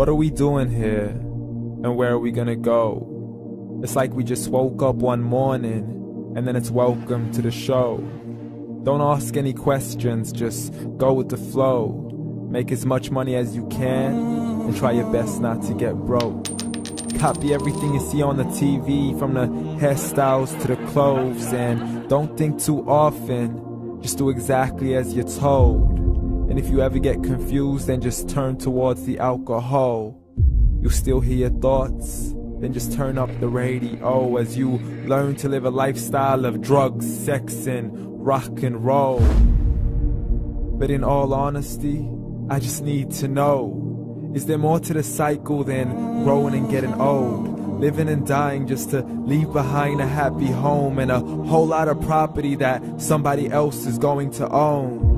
What are we doing here? And where are we gonna go? It's like we just woke up one morning and then it's welcome to the show. Don't ask any questions, just go with the flow. Make as much money as you can and try your best not to get broke. Copy everything you see on the TV, from the hairstyles to the clothes, and don't think too often, just do exactly as you're told. And if you ever get confused, then just turn towards the alcohol. You'll still hear your thoughts, then just turn up the radio as you learn to live a lifestyle of drugs, sex, and rock and roll. But in all honesty, I just need to know, is there more to the cycle than growing and getting old? Living and dying just to leave behind a happy home and a whole lot of property that somebody else is going to own.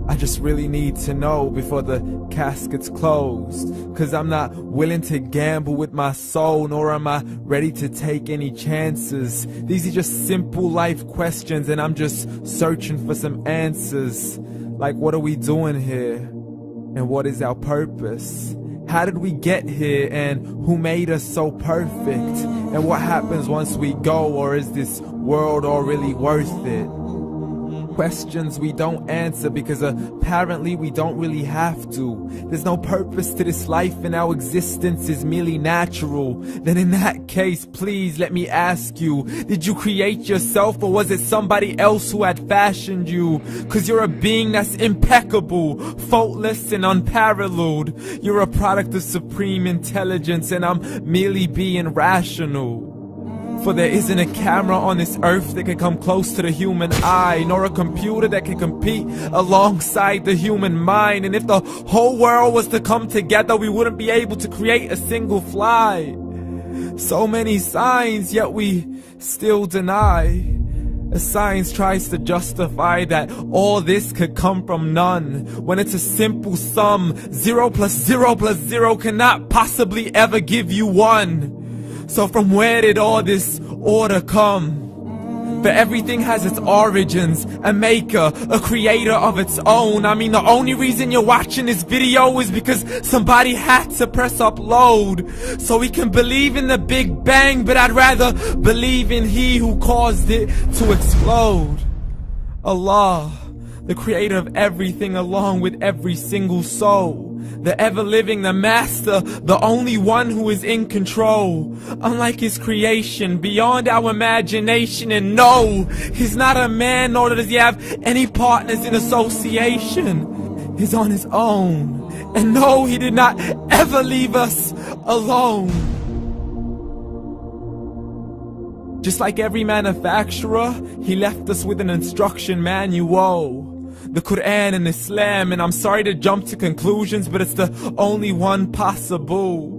I just really need to know before the casket's closed, 'cause I'm not willing to gamble with my soul, nor am I ready to take any chances. These are just simple life questions and I'm just searching for some answers. Like, what are we doing here? And what is our purpose? How did we get here, and who made us so perfect? And what happens once we go, or is this world all really worth it? Questions we don't answer because apparently we don't really have to. There's no purpose to this life and our existence is merely natural. Then in that case, please let me ask you, did you create yourself, or was it somebody else who had fashioned you? 'Cause you're a being that's impeccable, faultless and unparalleled. You're a product of supreme intelligence and I'm merely being rational. For there isn't a camera on this earth that can come close to the human eye, nor a computer that can compete alongside the human mind. And if the whole world was to come together, we wouldn't be able to create a single fly. So many signs, yet we still deny. As science tries to justify that all this could come from none, when it's a simple sum. 0 plus 0 plus 0 cannot possibly ever give you 1. So from where did all this order come? For everything has its origins, a maker, a creator of its own. I mean, the only reason you're watching this video is because somebody had to press upload. So we can believe in the Big Bang, but I'd rather believe in He who caused it to explode. Allah, the creator of everything along with every single soul. The ever-living, the master, the only one who is in control. Unlike his creation, beyond our imagination. And no, he's not a man, nor does he have any partners in association. He's on his own. And no, he did not ever leave us alone. Just like every manufacturer, he left us with an instruction manual. The Quran and Islam, and I'm sorry to jump to conclusions, but it's the only one possible.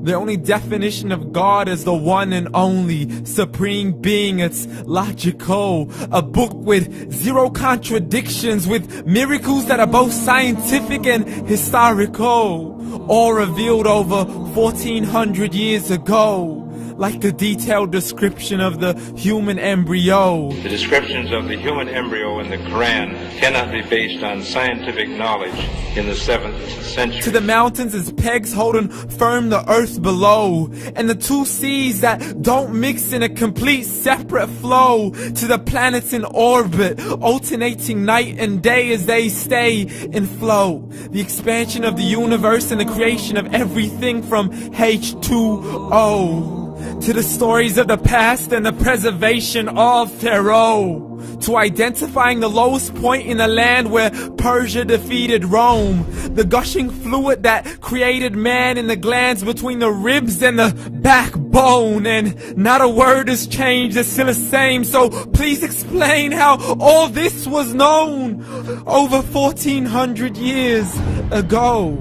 The only definition of God is the one and only supreme being. It's logical, a book with 0 contradictions, with miracles that are both scientific and historical, all revealed over 1400 years ago. Like the detailed description of the human embryo. The descriptions of the human embryo in the Quran cannot be based on scientific knowledge in the 7th century. To the mountains as pegs holding firm the earth below, and the 2 seas that don't mix in a complete separate flow. To the planets in orbit, alternating night and day as they stay in flow. The expansion of the universe and the creation of everything from H2O. To the stories of the past and the preservation of Pharaoh. To identifying the lowest point in the land where Persia defeated Rome. The gushing fluid that created man in the glands between the ribs and the backbone. And not a word has changed, it's still the same. So please explain how all this was known over 1400 years ago.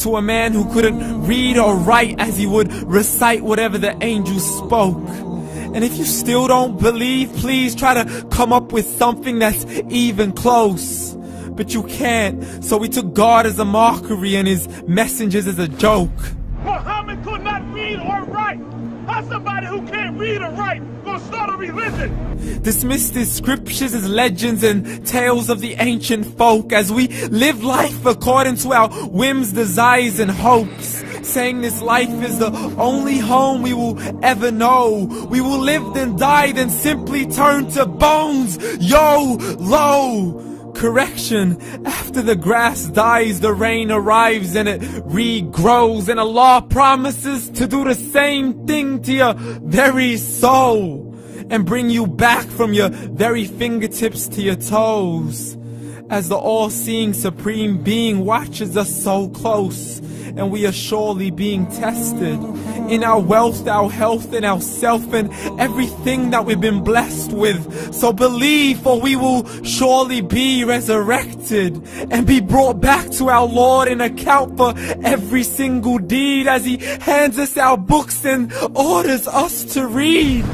To a man who couldn't read or write as he would recite whatever the angels spoke. And if you still don't believe, please try to come up with something that's even close. But you can't, so we took God as a mockery and his messengers as a joke. Muhammad could not read or write. How somebody who can't read or write gonna start a religion? Dismissed his scriptures as legends and tales of the ancient folk, as we live life according to our whims, desires, and hopes. saying this life is the only home we will ever know. We will live then die, then simply turn to bones. YOLO! Correction, after the grass dies, the rain arrives and it regrows, and Allah promises to do the same thing to your very soul and bring you back from your very fingertips to your toes, as the all-seeing supreme being watches us so close, and we are surely being tested in our wealth, our health, and our self, and everything that we've been blessed with. So believe, for we will surely be resurrected and be brought back to our Lord and account for every single deed, as He hands us our books and orders us to read.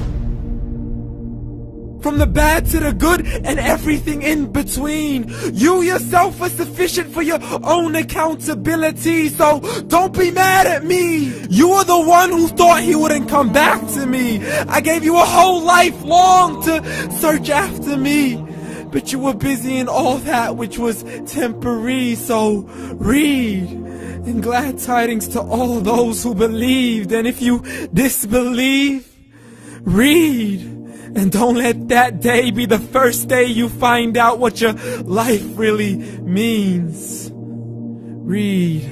From the bad to the good and everything in between. You yourself are sufficient for your own accountability, so don't be mad at me. You are the one who thought He wouldn't come back to me. I gave you a whole life long to search after me, but you were busy in all that which was temporary. So read, and glad tidings to all those who believed. And if you disbelieve, read. And don't let that day be the first day you find out what your life really means. Read.